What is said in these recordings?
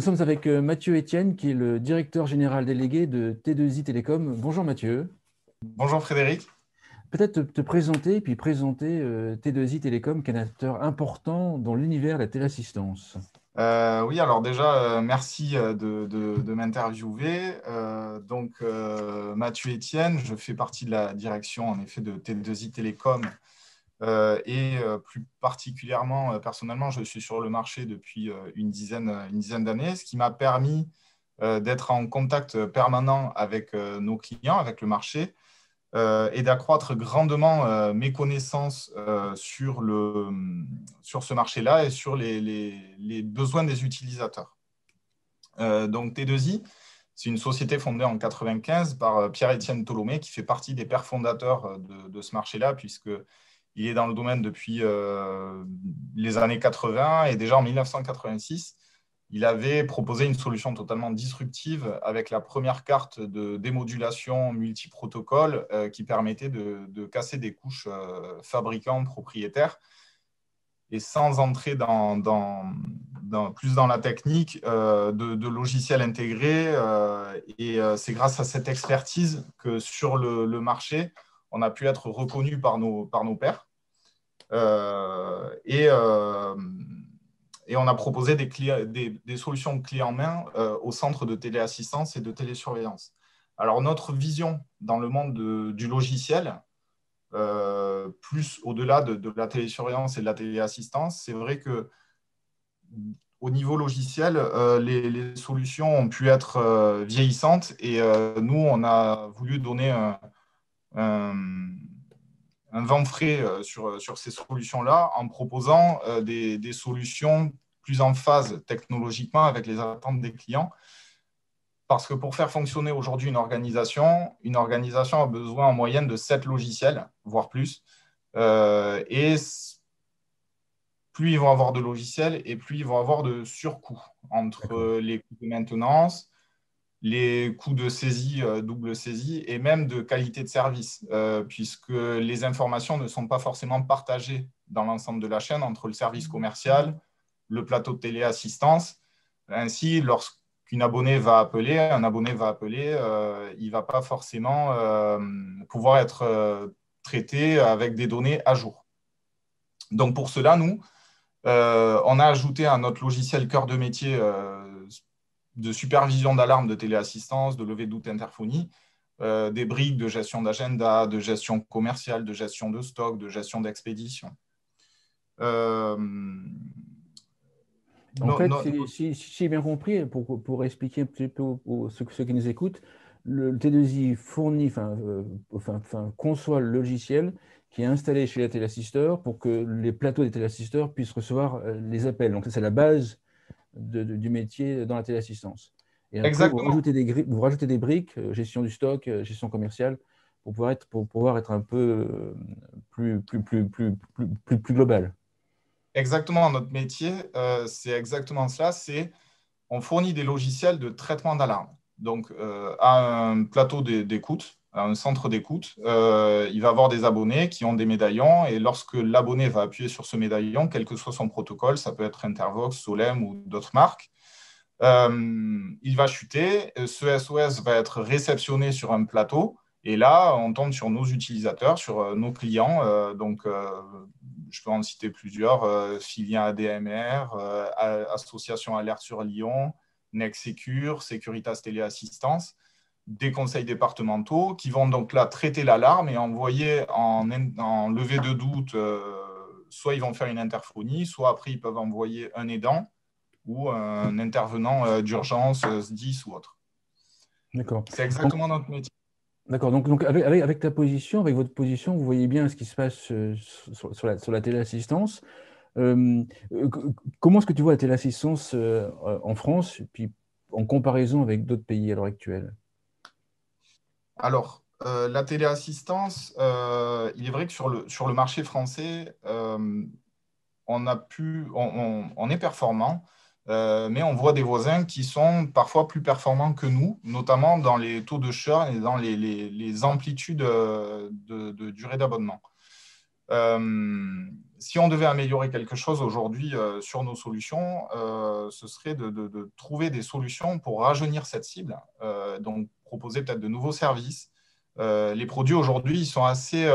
Nous sommes avec Mathieu Etienne, qui est le directeur général délégué de T2I Télécom. Bonjour Mathieu. Bonjour Frédéric. Peut-être te présenter, puis présenter T2I Télécom, qui est un acteur important dans l'univers de la téléassistance. Oui, alors déjà, merci de m'interviewer. Mathieu Etienne, je fais partie de la direction en effet de T2I Télécom plus particulièrement, personnellement, je suis sur le marché depuis une dizaine d'années, ce qui m'a permis d'être en contact permanent avec nos clients, avec le marché, et d'accroître grandement mes connaissances sur ce marché-là et sur les besoins des utilisateurs. Donc T2I, c'est une société fondée en 1995 par Pierre-Étienne Tholomé, qui fait partie des pères fondateurs de ce marché-là, puisqu'il est dans le domaine depuis les années 80 et déjà en 1986. Il avait proposé une solution totalement disruptive avec la première carte de démodulation multiprotocole qui permettait de casser des couches fabricants propriétaires. Et sans entrer plus dans la technique de logiciels intégrés. C'est grâce à cette expertise que sur le marché, on a pu être reconnu par nos pairs. Et on a proposé des solutions de clés en main au centre de téléassistance et de télésurveillance. Alors, notre vision dans le monde du logiciel, plus au-delà de la télésurveillance et de la téléassistance, c'est vrai que au niveau logiciel, les solutions ont pu être vieillissantes et nous, on a voulu donner un vent frais sur ces solutions-là en proposant des solutions plus en phase technologiquement avec les attentes des clients. Parce que pour faire fonctionner aujourd'hui une organisation a besoin en moyenne de 7 logiciels, voire plus. Et plus ils vont avoir de logiciels et plus ils vont avoir de surcoûts entre les coûts de maintenance, les coûts de saisie, double saisie, et même de qualité de service, puisque les informations ne sont pas forcément partagées dans l'ensemble de la chaîne entre le service commercial, le plateau de téléassistance. Ainsi, lorsqu'un abonné va appeler, il ne va pas forcément pouvoir être traité avec des données à jour. Donc pour cela, nous, on a ajouté à notre logiciel cœur de métier de supervision d'alarme de téléassistance, de levée de doute interphonie, des briques de gestion d'agenda, de gestion commerciale, de gestion de stock, de gestion d'expédition. En fait, si j'ai bien compris, pour expliquer un petit peu aux ceux qui nous écoutent, le T2I fournit, conçoit le logiciel qui est installé chez les téléassisteurs pour que les plateaux des téléassisteurs puissent recevoir les appels. Donc, ça, c'est la base du métier dans la téléassistance. Et après, Exactement. vous rajoutez des briques, gestion du stock, gestion commerciale, pour pouvoir être un peu plus global. Exactement, notre métier, c'est exactement cela. On fournit des logiciels de traitement d'alarme. Donc, à un plateau d'écoute, à un centre d'écoute, il va avoir des abonnés qui ont des médaillons. Et lorsque l'abonné va appuyer sur ce médaillon, quel que soit son protocole, ça peut être Intervox, Solem ou d'autres marques, il va chuter. Ce SOS va être réceptionné sur un plateau. Et là, on tombe sur nos utilisateurs, sur nos clients. Je peux en citer plusieurs, Filia ADMR, Association Alerte sur Lyon, Nexsecure, Securitas Téléassistance, des conseils départementaux qui vont donc là traiter l'alarme et envoyer en levée de doute, soit ils vont faire une interphonie, soit après ils peuvent envoyer un aidant ou un intervenant d'urgence, SDIS ou autre. D'accord. C'est exactement notre métier. D'accord. Donc avec ta position, avec votre position, vous voyez bien ce qui se passe sur la téléassistance. Euh, Comment est-ce que tu vois la téléassistance en France, et puis en comparaison avec d'autres pays à l'heure actuelle? Alors, la téléassistance, il est vrai que sur le marché français, on est performant, mais on voit des voisins qui sont parfois plus performants que nous, notamment dans les taux de churn et dans les amplitudes de durée d'abonnement. Si on devait améliorer quelque chose aujourd'hui sur nos solutions, ce serait de trouver des solutions pour rajeunir cette cible, donc proposer peut-être de nouveaux services. Les produits aujourd'hui, ils sont assez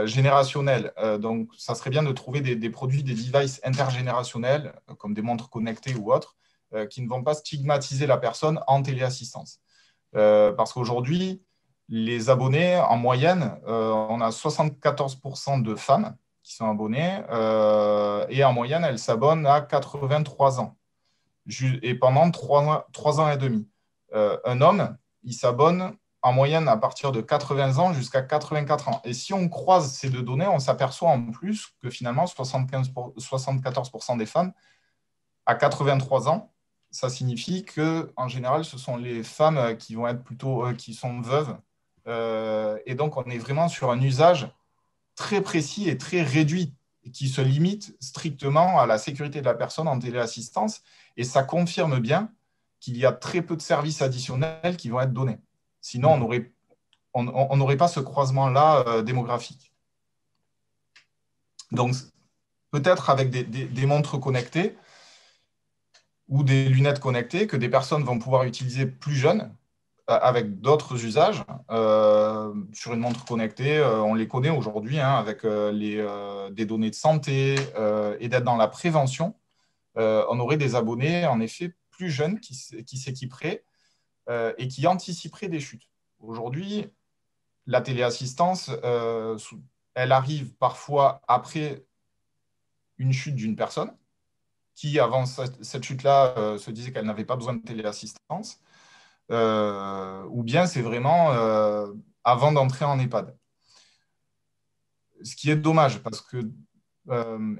générationnels, donc ça serait bien de trouver des produits, des devices intergénérationnels, comme des montres connectées ou autres, qui ne vont pas stigmatiser la personne en téléassistance. Parce qu'aujourd'hui, les abonnés, en moyenne, on a 74% de femmes qui sont abonnées et en moyenne, elles s'abonnent à 83 ans et pendant 3 ans et demi. Un homme, il s'abonne en moyenne à partir de 80 ans jusqu'à 84 ans. Et si on croise ces deux données, on s'aperçoit en plus que finalement, 74% des femmes à 83 ans, ça signifie qu'en général, ce sont les femmes qui vont être plutôt qui sont veuves. Et donc, on est vraiment sur un usage très précis et très réduit qui se limite strictement à la sécurité de la personne en téléassistance. Et ça confirme bien qu'il y a très peu de services additionnels qui vont être donnés. Sinon, on n'aurait pas ce croisement-là démographique. Donc, peut-être avec des montres connectées ou des lunettes connectées que des personnes vont pouvoir utiliser plus jeunes avec d'autres usages. Sur une montre connectée, on les connaît aujourd'hui avec des données de santé et d'être dans la prévention. On aurait des abonnés, en effet, plus jeunes qui s'équiperaient et qui anticiperaient des chutes. Aujourd'hui, la téléassistance, elle arrive parfois après une chute d'une personne qui, avant cette chute-là, se disait qu'elle n'avait pas besoin de téléassistance. Ou bien c'est vraiment avant d'entrer en EHPAD. Ce qui est dommage parce que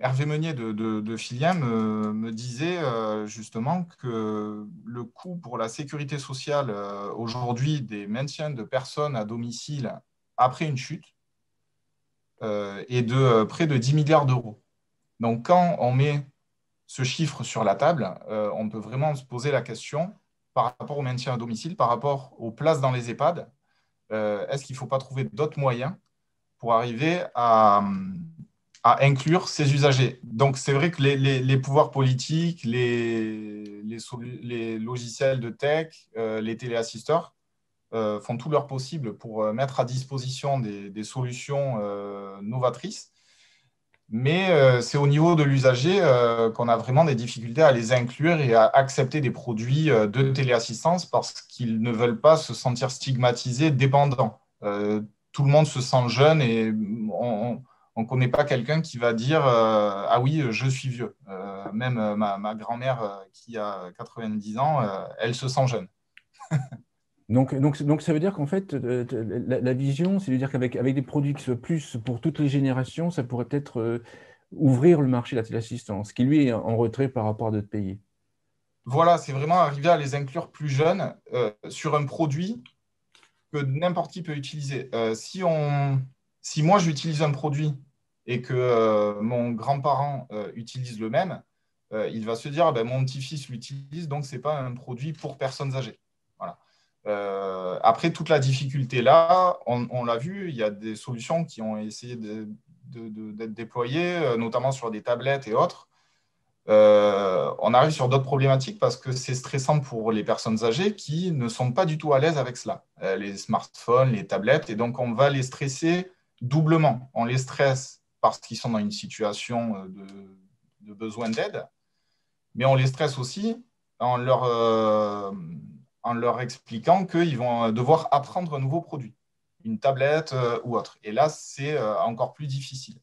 Hervé Meunier de Filien me disait justement que le coût pour la sécurité sociale aujourd'hui des maintiens de personnes à domicile après une chute est de près de 10 milliards d'euros. Donc quand on met ce chiffre sur la table, on peut vraiment se poser la question par rapport au maintien à domicile, par rapport aux places dans les EHPAD, est-ce qu'il ne faut pas trouver d'autres moyens pour arriver à inclure ces usagers? Donc, c'est vrai que les pouvoirs politiques, les logiciels de tech, les téléassisteurs font tout leur possible pour mettre à disposition des solutions novatrices. Mais c'est au niveau de l'usager qu'on a vraiment des difficultés à les inclure et à accepter des produits de téléassistance parce qu'ils ne veulent pas se sentir stigmatisés, dépendants. Tout le monde se sent jeune et on ne connaît pas quelqu'un qui va dire ah oui, je suis vieux. Même ma grand-mère qui a 90 ans, elle se sent jeune. Donc ça veut dire qu'en fait, la vision, c'est de dire qu'avec des produits qui soient plus pour toutes les générations, ça pourrait peut-être ouvrir le marché de la téléassistance, qui lui est en retrait par rapport à d'autres pays. Voilà, c'est vraiment arriver à les inclure plus jeunes sur un produit que n'importe qui peut utiliser. Si moi j'utilise un produit et que mon grand-parent utilise le même, il va se dire ben, mon petit-fils l'utilise, donc ce n'est pas un produit pour personnes âgées. Voilà. Après, toute la difficulté là, on l'a vu, il y a des solutions qui ont essayé d'être déployées, notamment sur des tablettes et autres. On arrive sur d'autres problématiques parce que c'est stressant pour les personnes âgées qui ne sont pas du tout à l'aise avec cela. Les smartphones, les tablettes, et donc on va les stresser doublement. On les stresse parce qu'ils sont dans une situation de besoin d'aide, mais on les stresse aussi en leur expliquant qu'ils vont devoir apprendre un nouveau produit, une tablette ou autre. Et là, c'est encore plus difficile.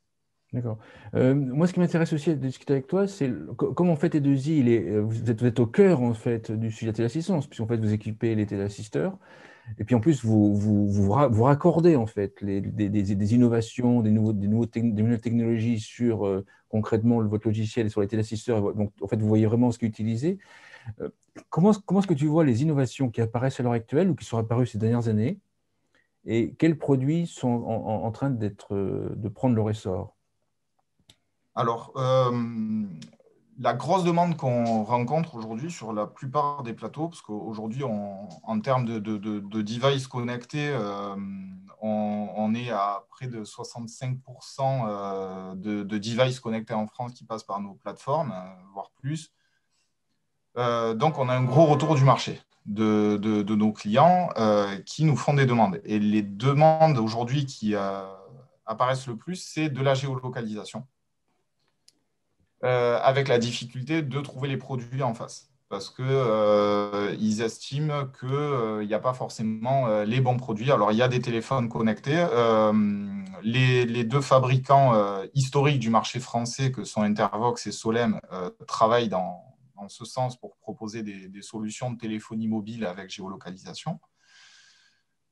D'accord. Moi, ce qui m'intéresse aussi à discuter avec toi, c'est comment en fait T2I, vous êtes au cœur en fait du sujet de la téléassistance, puisqu'en fait vous équipez les téléassisteurs, et puis en plus vous raccordez en fait des innovations, des nouvelles technologies sur concrètement votre logiciel et sur les téléassisteurs. Donc en fait vous voyez vraiment ce qui est utilisé. Comment est-ce que tu vois les innovations qui apparaissent à l'heure actuelle ou qui sont apparues ces dernières années, et quels produits sont en train de prendre leur essor? Alors, la grosse demande qu'on rencontre aujourd'hui sur la plupart des plateaux, parce qu'aujourd'hui, en termes de devices connectés, on est à près de 65% de devices connectés en France qui passent par nos plateformes, voire plus. Donc, on a un gros retour du marché de nos clients qui nous font des demandes. Et les demandes aujourd'hui qui apparaissent le plus, c'est de la géolocalisation, avec la difficulté de trouver les produits en face. Parce qu'ils estiment qu'il n'y a pas forcément les bons produits. Alors, il y a des téléphones connectés. Les deux fabricants historiques du marché français, que sont Intervox et Solem, travaillent dans ce sens pour proposer des solutions de téléphonie mobile avec géolocalisation.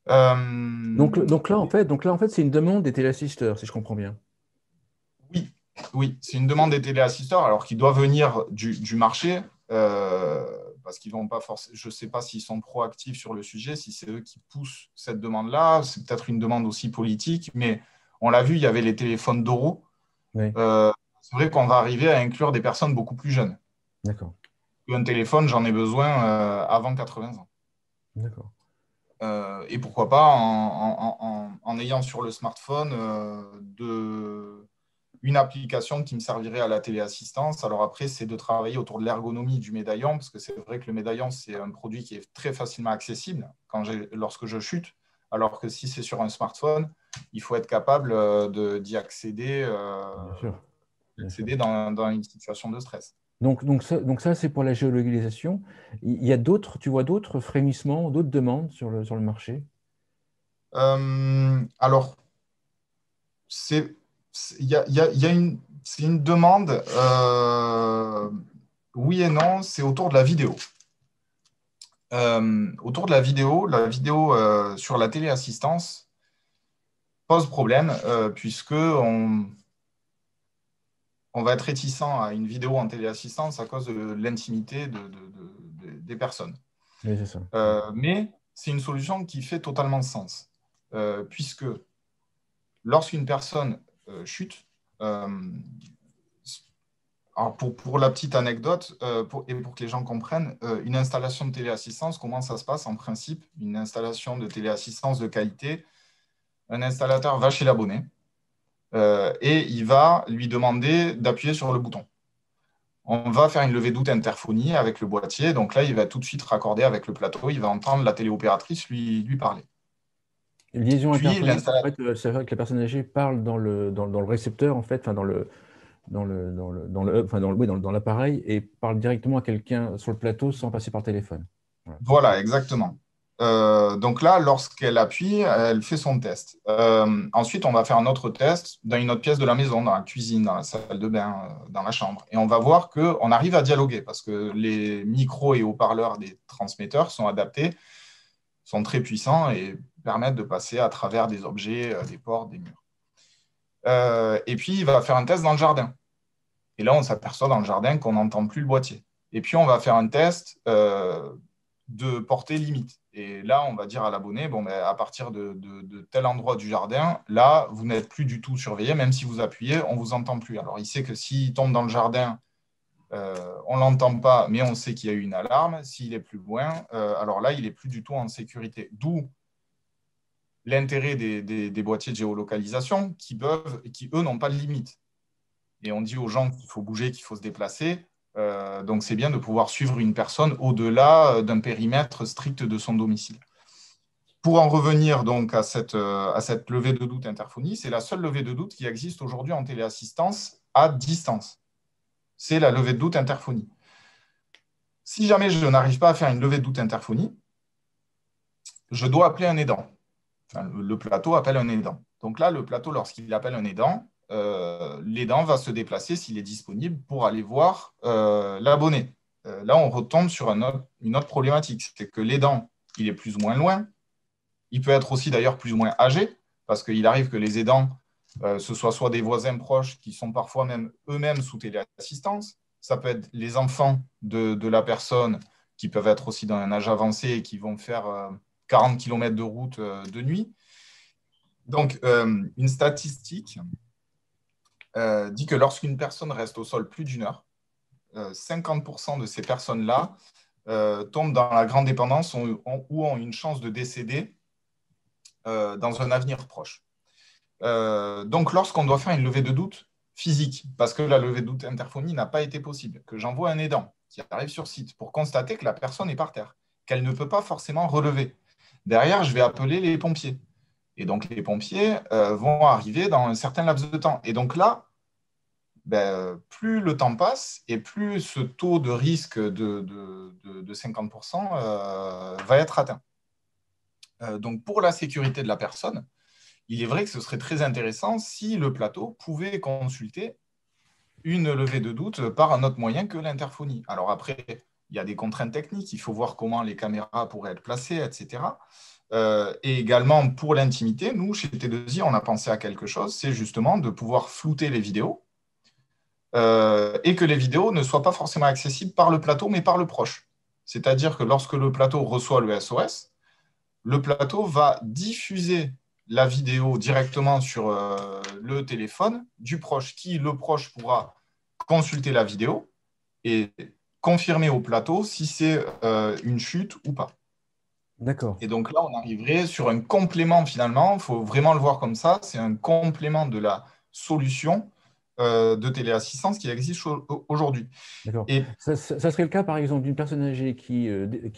Donc là, en fait, c'est une demande des téléassisteurs, si je comprends bien. Oui, c'est une demande des téléassisteurs, alors qui doit venir du marché, parce qu'ils vont pas forcément. Je ne sais pas s'ils sont proactifs sur le sujet, si c'est eux qui poussent cette demande-là. C'est peut-être une demande aussi politique, mais on l'a vu, il y avait les téléphones d'euros. Oui. C'est vrai qu'on va arriver à inclure des personnes beaucoup plus jeunes. D'accord. Un téléphone, j'en ai besoin avant 80 ans. D'accord. Et pourquoi pas en ayant sur le smartphone une application qui me servirait à la téléassistance. Alors après, c'est de travailler autour de l'ergonomie du médaillon, parce que c'est vrai que le médaillon, c'est un produit qui est très facilement accessible lorsque je chute, alors que si c'est sur un smartphone, il faut être capable d'y accéder, Bien sûr. dans une situation de stress. Donc ça c'est pour la géolocalisation. Il y a d'autres, tu vois d'autres frémissements, d'autres demandes sur le marché? Alors, c'est c'est une demande, oui et non, c'est autour de la vidéo. Autour de la vidéo sur la téléassistance pose problème, puisque on va être réticent à une vidéo en téléassistance à cause de l'intimité des personnes. Oui, c'est ça. Mais c'est une solution qui fait totalement sens, puisque lorsqu'une personne chute, alors pour la petite anecdote, et pour que les gens comprennent, une installation de téléassistance, comment ça se passe en principe? Une installation de téléassistance de qualité, un installateur va chez l'abonné et il va lui demander d'appuyer sur le bouton. On va faire une levée d'août interphonie avec le boîtier. Donc là, il va tout de suite raccorder avec le plateau. Il va entendre la téléopératrice lui parler. Liaison Puis interphonique, en l'installateur. fait, c'est vrai que la personne âgée parle dans le récepteur, en fait, enfin, dans l'appareil et parle directement à quelqu'un sur le plateau sans passer par téléphone. Voilà, exactement. Donc là, lorsqu'elle appuie, elle fait son test. Ensuite, on va faire un autre test dans une autre pièce de la maison, dans la cuisine, dans la salle de bain, dans la chambre. Et on va voir qu'on arrive à dialoguer parce que les micros et haut-parleurs des transmetteurs sont adaptés, sont très puissants et permettent de passer à travers des objets, des portes, des murs. Et puis, il va faire un test dans le jardin. Et là, on s'aperçoit dans le jardin qu'on n'entend plus le boîtier. Et puis, on va faire un test de portée limite. Et là, on va dire à l'abonné, bon, ben, à partir de tel endroit du jardin, là, vous n'êtes plus du tout surveillé, même si vous appuyez, on ne vous entend plus. Alors, il sait que s'il tombe dans le jardin, on ne l'entend pas, mais on sait qu'il y a eu une alarme. S'il est plus loin, alors là, il n'est plus du tout en sécurité. D'où l'intérêt des boîtiers de géolocalisation qui, eux, n'ont pas de limite. Et on dit aux gens qu'il faut bouger, qu'il faut se déplacer. Donc, c'est bien de pouvoir suivre une personne au-delà d'un périmètre strict de son domicile. Pour en revenir donc à cette levée de doute interphonie, c'est la seule levée de doute qui existe aujourd'hui en téléassistance à distance. C'est la levée de doute interphonie. Si jamais je n'arrive pas à faire une levée de doute interphonie, je dois appeler un aidant. Enfin, le plateau appelle un aidant. Donc là, le plateau, lorsqu'il appelle un aidant, l'aidant va se déplacer s'il est disponible pour aller voir l'abonné. Là, on retombe sur une autre problématique, c'est que l'aidant, il est plus ou moins loin. Il peut être aussi d'ailleurs plus ou moins âgé, parce qu'il arrive que les aidants, ce soit des voisins proches qui sont parfois même eux-mêmes sous téléassistance. Ça peut être les enfants de la personne qui peuvent être aussi dans un âge avancé et qui vont faire 40 km de route de nuit. Donc, une statistique dit que lorsqu'une personne reste au sol plus d'une heure, 50% de ces personnes-là tombent dans la grande dépendance ou ont une chance de décéder dans un avenir proche. Donc, lorsqu'on doit faire une levée de doute physique, parce que la levée de doute interphonie n'a pas été possible, que j'envoie un aidant qui arrive sur site pour constater que la personne est par terre, qu'elle ne peut pas forcément relever. Derrière, je vais appeler les pompiers. Et donc, les pompiers vont arriver dans un certain laps de temps. Et donc là, plus le temps passe et plus ce taux de risque de 50% va être atteint. Donc, pour la sécurité de la personne, il est vrai que ce serait très intéressant si le plateau pouvait consulter une levée de doute par un autre moyen que l'interphonie. Alors après, il y a des contraintes techniques, il faut voir comment les caméras pourraient être placées, etc. Et également, pour l'intimité, nous, chez T2I, on a pensé à quelque chose, c'est justement de pouvoir flouter les vidéos et que les vidéos ne soient pas forcément accessibles par le plateau, mais par le proche. C'est-à-dire que lorsque le plateau reçoit le SOS, le plateau va diffuser la vidéo directement sur le téléphone du proche, le proche pourra consulter la vidéo et confirmer au plateau si c'est une chute ou pas. D'accord. Et donc là, on arriverait sur un complément finalement, il faut vraiment le voir comme ça, c'est un complément de la solution de téléassistance qui existe aujourd'hui. D'accord. Et Ça serait le cas, par exemple, d'une personne âgée qui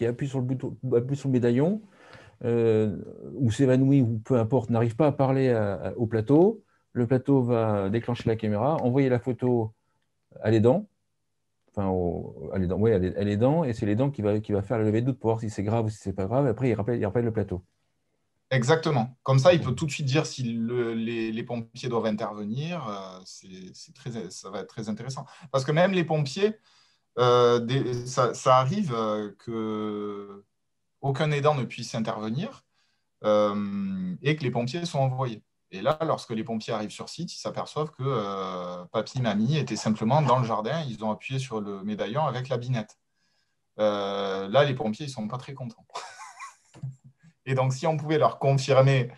appuie sur le bouton, appuie sur le médaillon, euh, ou s'évanouit, ou peu importe, n'arrive pas à parler au plateau. Le plateau va déclencher la caméra, envoyer la photo à l'aidant, enfin, à l'aidant, oui, à l'aidant, et c'est l'aidant qui va faire la levée de doute pour voir si c'est grave ou si c'est pas grave. Après, il rappelle le plateau. exactement. Comme ça, il peut tout de suite dire si les pompiers doivent intervenir. Ça va être très intéressant. Parce que même les pompiers, ça arrive que aucun aidant ne puisse intervenir et que les pompiers sont envoyés. Et là, lorsque les pompiers arrivent sur site, ils s'aperçoivent que papy, mamie étaient simplement dans le jardin. Ils ont appuyé sur le médaillon avec la binette. Là, les pompiers, ils ne sont pas très contents. Et donc, si on pouvait leur confirmer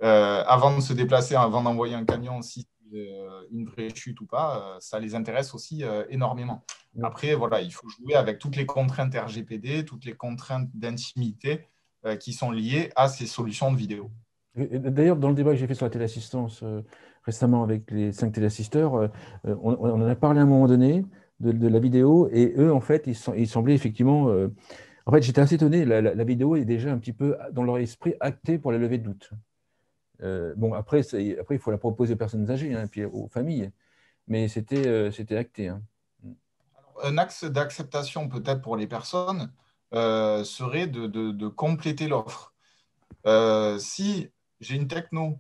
avant de se déplacer, avant d'envoyer un camion, si c'est une vraie chute ou pas, ça les intéresse aussi énormément. Après, voilà, il faut jouer avec toutes les contraintes RGPD, toutes les contraintes d'intimité qui sont liées à ces solutions de vidéo. D'ailleurs, dans le débat que j'ai fait sur la téléassistance récemment avec les 5 téléassisteurs, on en a parlé à un moment donné de la vidéo, et eux, en fait, ils semblaient effectivement. En fait, j'étais assez étonné, la vidéo est déjà un petit peu, dans leur esprit, actée pour la levée de doute. Bon, après, il faut la proposer aux personnes âgées, hein, et puis aux familles, mais c'était acté, hein. Un axe d'acceptation peut-être pour les personnes serait de compléter l'offre. Si j'ai une techno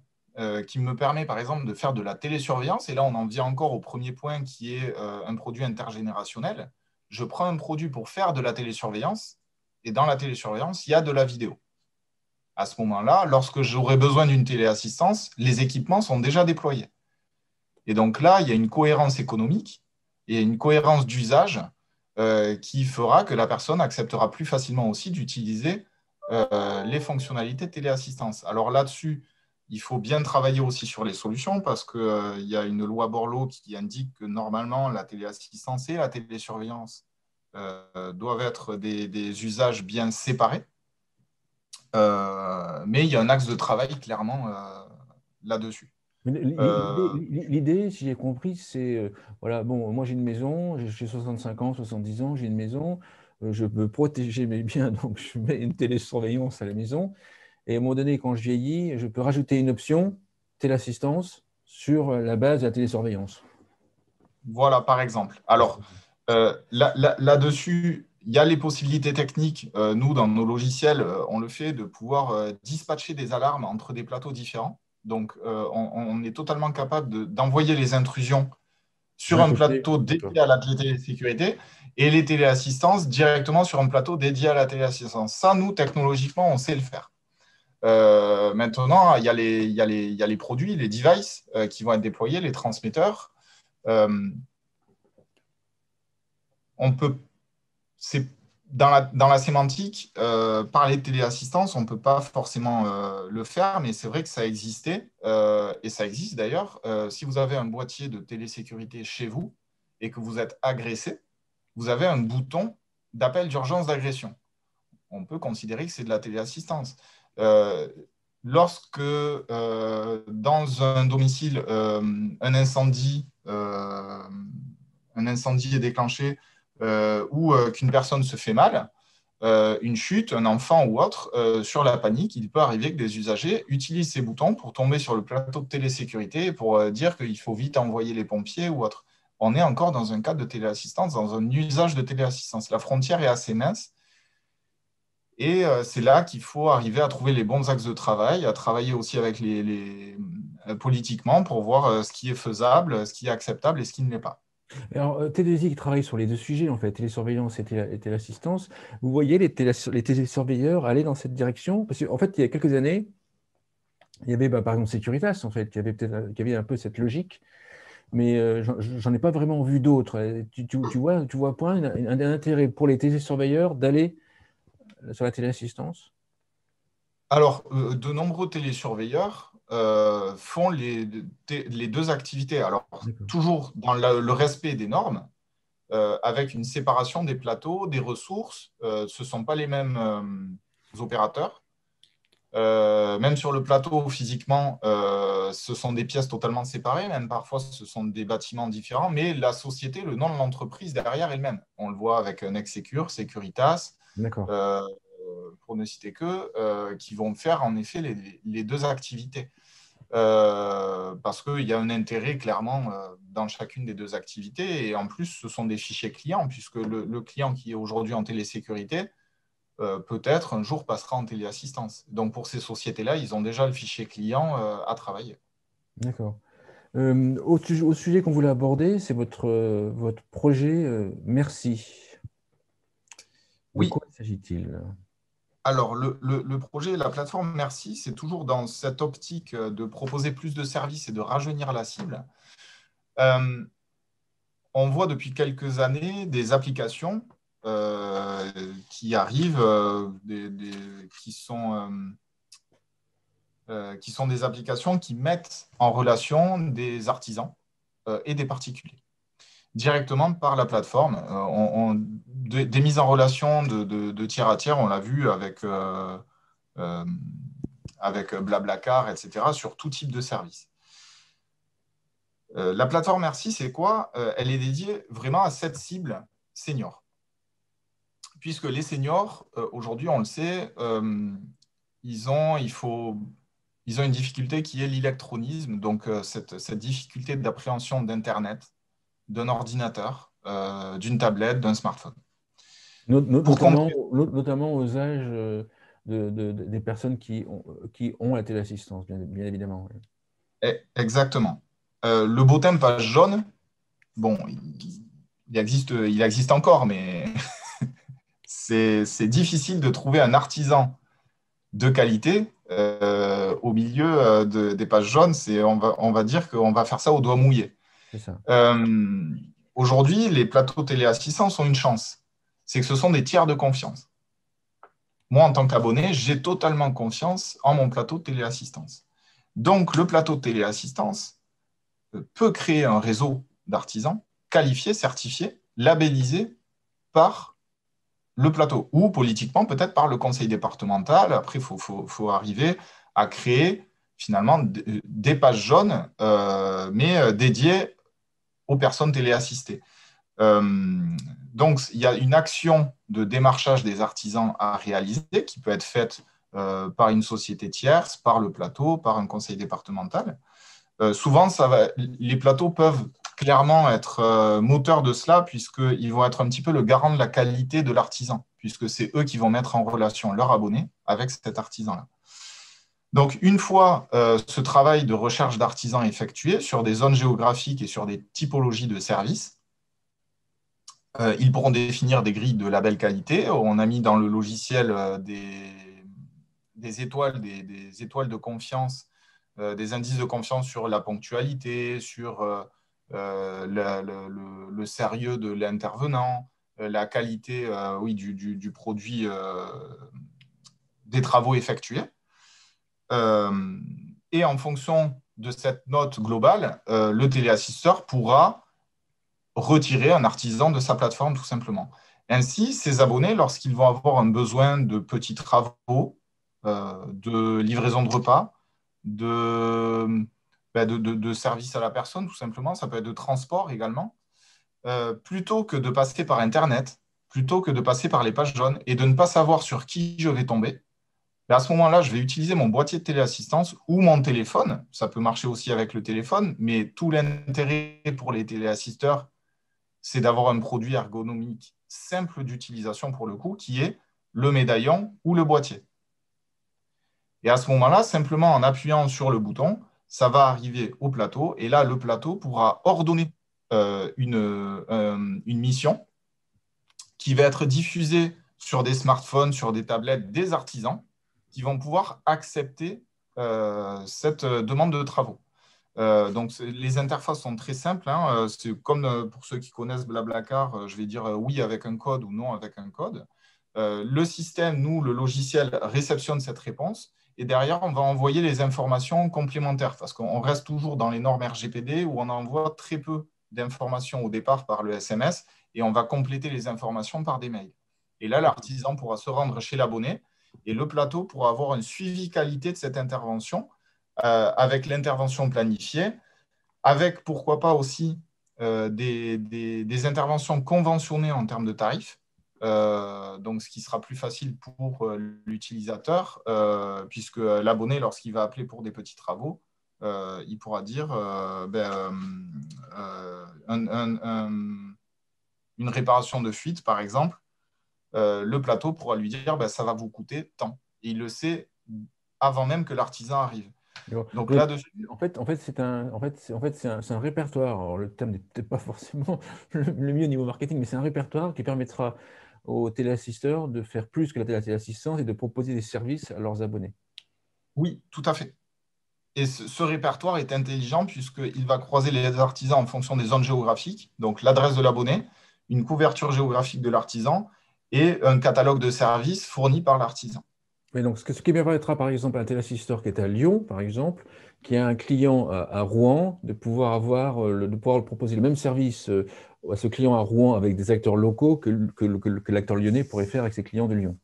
qui me permet, par exemple, de faire de la télésurveillance, et là, on en vient encore au premier point qui est un produit intergénérationnel, je prends un produit pour faire de la télésurveillance, et dans la télésurveillance, il y a de la vidéo. À ce moment-là, lorsque j'aurai besoin d'une téléassistance, les équipements sont déjà déployés. Et donc là, il y a une cohérence économique et une cohérence d'usage qui fera que la personne acceptera plus facilement aussi d'utiliser les fonctionnalités de téléassistance. Alors là-dessus, il faut bien travailler aussi sur les solutions parce qu'il y a une loi Borloo qui indique que normalement, la téléassistance et la télésurveillance doivent être des usages bien séparés. Mais il y a un axe de travail clairement là-dessus. L'idée, si j'ai compris, c'est, voilà, bon, moi j'ai une maison, j'ai 65 ans, 70 ans, j'ai une maison, je veux protéger mes biens, donc je mets une télésurveillance à la maison, et à un moment donné, quand je vieillis, je peux rajouter une option, téléassistance, sur la base de la télésurveillance. Voilà, par exemple. Alors, là-dessus, il y a les possibilités techniques. Nous, dans nos logiciels, on le fait de pouvoir dispatcher des alarmes entre des plateaux différents. Donc, on est totalement capable d'envoyer les intrusions sur D'un un côté, plateau d'accord. dédié à la télésécurité et les téléassistances directement sur un plateau dédié à la téléassistance. Ça, nous, technologiquement, on sait le faire. Maintenant, il y a les produits, les devices qui vont être déployés, les transmetteurs. Euh, on peut, c'est dans la sémantique, parler de téléassistance, on ne peut pas forcément le faire, mais c'est vrai que ça existait, et ça existe d'ailleurs. Si vous avez un boîtier de télésécurité chez vous et que vous êtes agressé, vous avez un bouton d'appel d'urgence d'agression. On peut considérer que c'est de la téléassistance. Euh, lorsque dans un domicile, un incendie est déclenché ou qu'une personne se fait mal, une chute, un enfant ou autre, sur la panique, il peut arriver que des usagers utilisent ces boutons pour tomber sur le plateau de télésécurité et pour dire qu'il faut vite envoyer les pompiers ou autre. On est encore dans un cadre de téléassistance, dans un usage de téléassistance. La frontière est assez mince. Et c'est là qu'il faut arriver à trouver les bons axes de travail, à travailler aussi avec politiquement pour voir ce qui est faisable, ce qui est acceptable et ce qui ne l'est pas. Alors, T2I qui travaille sur les deux sujets, en fait, télésurveillance et téléassistance. Vous voyez les télésurveilleurs aller dans cette direction? Parce qu'en fait, il y a quelques années, il y avait par exemple Securitas, en fait, qui avait un peu cette logique, mais j'en ai pas vraiment vu d'autres. Tu vois point un intérêt pour les télésurveilleurs d'aller sur la téléassistance? Alors, de nombreux télésurveilleurs font les deux activités. Alors, D'accord. toujours dans le respect des normes, avec une séparation des plateaux, des ressources. Ce ne sont pas les mêmes opérateurs. Même sur le plateau, physiquement, ce sont des pièces totalement séparées. Même parfois, ce sont des bâtiments différents. Mais la société, le nom de l'entreprise derrière est le même. On le voit avec Nexecure, Securitas, D'accord. euh, pour ne citer que, qui vont faire en effet les deux activités. Parce qu'il y a un intérêt clairement dans chacune des deux activités. Et en plus, ce sont des fichiers clients, puisque le client qui est aujourd'hui en télésécurité, peut-être un jour passera en téléassistance. Donc pour ces sociétés-là, ils ont déjà le fichier client à travailler. D'accord. Au sujet qu'on voulait aborder, c'est votre projet Merci. De Oui, quoi s'agit-il? alors le projet, la plateforme Merci, c'est toujours dans cette optique de proposer plus de services et de rajeunir la cible. Euh, on voit depuis quelques années des applications qui arrivent, qui sont des applications qui mettent en relation des artisans et des particuliers directement par la plateforme. Des mises en relation de tiers à tiers, on l'a vu euh, avec Blablacar, etc., sur tout type de service. La plateforme Merci, c'est quoi? Elle est dédiée vraiment à cette cible senior. Puisque les seniors, aujourd'hui, on le sait, ils ont une difficulté qui est l'électronisme, donc cette difficulté d'appréhension d'Internet, d'un ordinateur, d'une tablette, d'un smartphone. Pour Notamment, contrer, notamment aux âges des personnes qui ont la téléassistance, bien évidemment. Oui. exactement. Le Botem page jaune, bon, il existe encore, mais c'est difficile de trouver un artisan de qualité au milieu des pages jaunes. On va dire qu'on va faire ça au doigt mouillé. C'est ça. Euh, Aujourd'hui, les plateaux téléassistance ont une chance. C'est que ce sont des tiers de confiance. Moi, en tant qu'abonné, j'ai totalement confiance en mon plateau de téléassistance. Donc, le plateau de téléassistance peut créer un réseau d'artisans qualifiés, certifiés, labellisés par le plateau ou politiquement peut-être par le conseil départemental. Après, il faut arriver à créer finalement des pages jaunes, mais dédiées aux personnes téléassistées. Euh, donc, il y a une action de démarchage des artisans à réaliser qui peut être faite par une société tierce, par le plateau, par un conseil départemental. Souvent, les plateaux peuvent clairement être moteurs de cela, puisqu'ils vont être un petit peu le garant de la qualité de l'artisan, puisque c'est eux qui vont mettre en relation leurs abonnés avec cet artisan-là. Donc, une fois ce travail de recherche d'artisans effectué sur des zones géographiques et sur des typologies de services, ils pourront définir des grilles de label qualité. On a mis dans le logiciel des étoiles, des étoiles de confiance, des indices de confiance sur la ponctualité, sur le sérieux de l'intervenant, la qualité oui, du produit, des travaux effectués. Et en fonction de cette note globale, le téléassisteur pourra retirer un artisan de sa plateforme, tout simplement. Ainsi, ces abonnés, lorsqu'ils vont avoir un besoin de petits travaux, de livraison de repas, de service à la personne, tout simplement. Ça peut être de transport également. Plutôt que de passer par Internet, plutôt que de passer par les pages jaunes et de ne pas savoir sur qui je vais tomber, à ce moment-là, je vais utiliser mon boîtier de téléassistance ou mon téléphone. Ça peut marcher aussi avec le téléphone, mais tout l'intérêt pour les téléassisteurs, c'est d'avoir un produit ergonomique simple d'utilisation pour le coup, qui est le médaillon ou le boîtier. Et à ce moment-là, simplement en appuyant sur le bouton, ça va arriver au plateau. Et là, le plateau pourra ordonner une mission qui va être diffusée sur des smartphones, sur des tablettes des artisans qui vont pouvoir accepter cette demande de travaux. Donc, les interfaces sont très simples. Hein. C'est comme pour ceux qui connaissent Blablacar, je vais dire oui avec un code ou non avec un code. Le système, nous, le logiciel, réceptionne cette réponse et derrière, on va envoyer les informations complémentaires parce qu'on reste toujours dans les normes RGPD où on envoie très peu d'informations au départ par le SMS et on va compléter les informations par des mails. Et là, l'artisan pourra se rendre chez l'abonné et le plateau pourra avoir un suivi qualité de cette intervention avec l'intervention planifiée, avec pourquoi pas aussi des interventions conventionnées en termes de tarifs. Donc, ce qui sera plus facile pour l'utilisateur, puisque l'abonné, lorsqu'il va appeler pour des petits travaux, il pourra dire une réparation de fuite, par exemple. Le plateau pourra lui dire ça va vous coûter tant. Et il le sait avant même que l'artisan arrive. Donc là-dessus. C'est un répertoire. Alors, le terme n'est peut-être pas forcément le mieux au niveau marketing, mais c'est un répertoire qui permettra aux téléassisteurs de faire plus que la téléassistance et de proposer des services à leurs abonnés. Oui, tout à fait. Et ce répertoire est intelligent puisqu'il va croiser les artisans en fonction des zones géographiques, donc l'adresse de l'abonné, une couverture géographique de l'artisan et un catalogue de services fourni par l'artisan. Mais donc, ce qui permettra, par exemple, à un téléassisteur qui est à Lyon, par exemple, qui a un client à Rouen, de pouvoir de pouvoir proposer le même service à ce client à Rouen avec des acteurs locaux que l'acteur lyonnais pourrait faire avec ses clients de Lyon.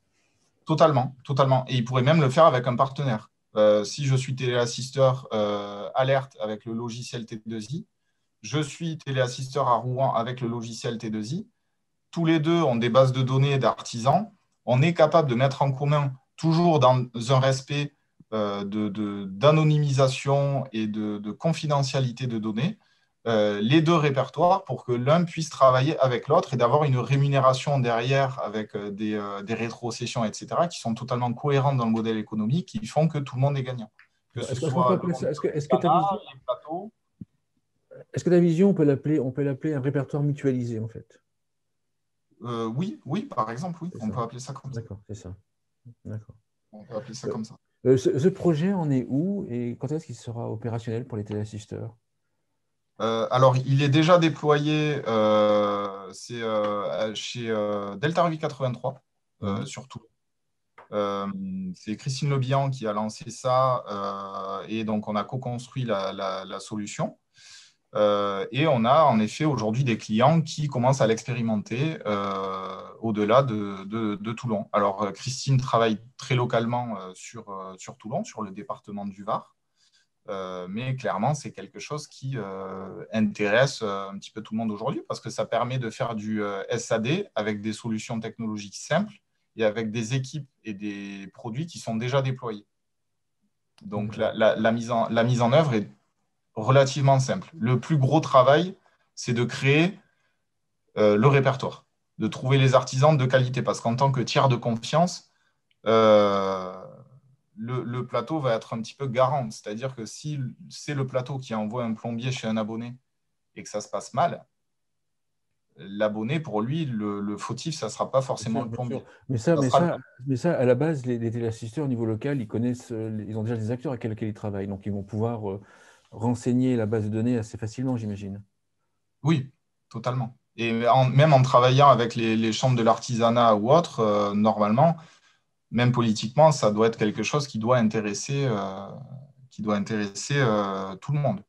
Totalement, totalement. Et il pourrait même le faire avec un partenaire. Si je suis téléassisteur alerte avec le logiciel T2I, je suis téléassisteur à Rouen avec le logiciel T2I. Tous les deux ont des bases de données d'artisans. On est capable de mettre en commun, toujours dans un respect d'anonymisation et de confidentialité de données, les deux répertoires pour que l'un puisse travailler avec l'autre et d'avoir une rémunération derrière avec des rétrocessions, etc., qui sont totalement cohérentes dans le modèle économique, qui font que tout le monde est gagnant. Que ce soit les plateaux. Est-ce que ta vision, on peut l'appeler un répertoire mutualisé, en fait? Oui, par exemple, oui. On peut appeler ça comme ça. D'accord, c'est ça. D'accord. On peut appeler ça comme ça. Ce projet en est où et quand est-ce qu'il sera opérationnel pour les téléassisteurs? Alors, il est déjà déployé chez Delta Revie 83, surtout. C'est Christine Lebihan qui a lancé ça et donc on a co-construit la solution. Et on a en effet aujourd'hui des clients qui commencent à l'expérimenter au-delà de Toulon. Alors, Christine travaille très localement sur Toulon, sur le département du Var. Mais clairement, c'est quelque chose qui intéresse un petit peu tout le monde aujourd'hui parce que ça permet de faire du SAD avec des solutions technologiques simples et avec des équipes et des produits qui sont déjà déployés. Donc, la mise en œuvre est relativement simple. Le plus gros travail, c'est de créer le répertoire, de trouver les artisans de qualité parce qu'en tant que tiers de confiance, le plateau va être un petit peu garant. C'est-à-dire que si c'est le plateau qui envoie un plombier chez un abonné et que ça se passe mal, l'abonné, pour lui, le fautif, ça ne sera pas forcément le plombier. Mais ça, à la base, les téléassisteurs au niveau local, ils connaissent, ils ont déjà des acteurs avec lesquels ils travaillent. Donc, ils vont pouvoir renseigner la base de données assez facilement, j'imagine. Oui, totalement. Et même en travaillant avec les chambres de l'artisanat ou autres, normalement, même politiquement, ça doit être quelque chose qui doit intéresser tout le monde.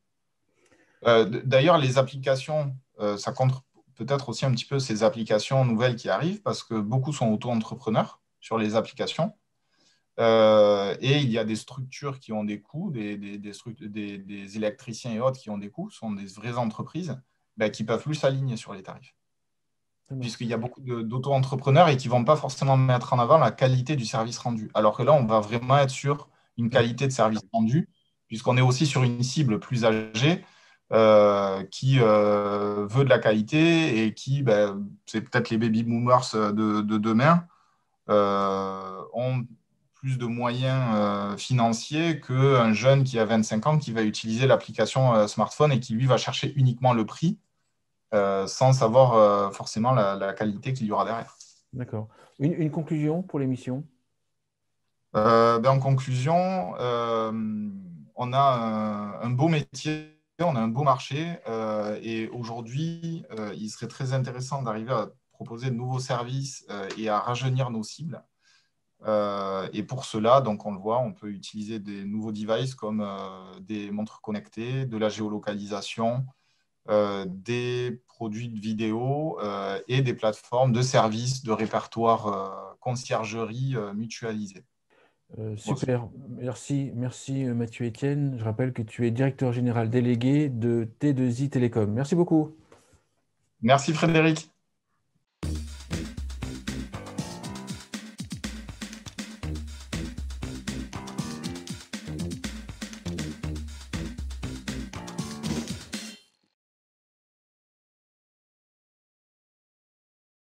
D'ailleurs, les applications, ça compte peut-être aussi un petit peu ces applications nouvelles qui arrivent parce que beaucoup sont auto-entrepreneurs sur les applications. Et il y a des structures qui ont des coûts, des électriciens et autres qui ont des coûts, ce sont des vraies entreprises ben, qui ne peuvent plus s'aligner sur les tarifs. Puisqu'il y a beaucoup d'auto-entrepreneurs et qui ne vont pas forcément mettre en avant la qualité du service rendu. Alors que là, on va vraiment être sur une qualité de service rendu, puisqu'on est aussi sur une cible plus âgée qui veut de la qualité et qui, ben, c'est peut-être les baby boomers de demain, ont plus de moyens financiers qu'un jeune qui a 25 ans qui va utiliser l'application smartphone et qui, lui, va chercher uniquement le prix sans savoir forcément la qualité qu'il y aura derrière. D'accord. Une conclusion pour l'émission? Ben, en conclusion, on a un beau métier, on a un beau marché et aujourd'hui, il serait très intéressant d'arriver à proposer de nouveaux services et à rajeunir nos cibles. Et pour cela, donc on le voit, on peut utiliser des nouveaux devices comme des montres connectées, de la géolocalisation, des produits de vidéo et des plateformes de services de répertoire conciergerie mutualisés. Super, merci Mathieu Etienne. Je rappelle que tu es directeur général délégué de T2I Télécom. Merci beaucoup. Merci Frédéric.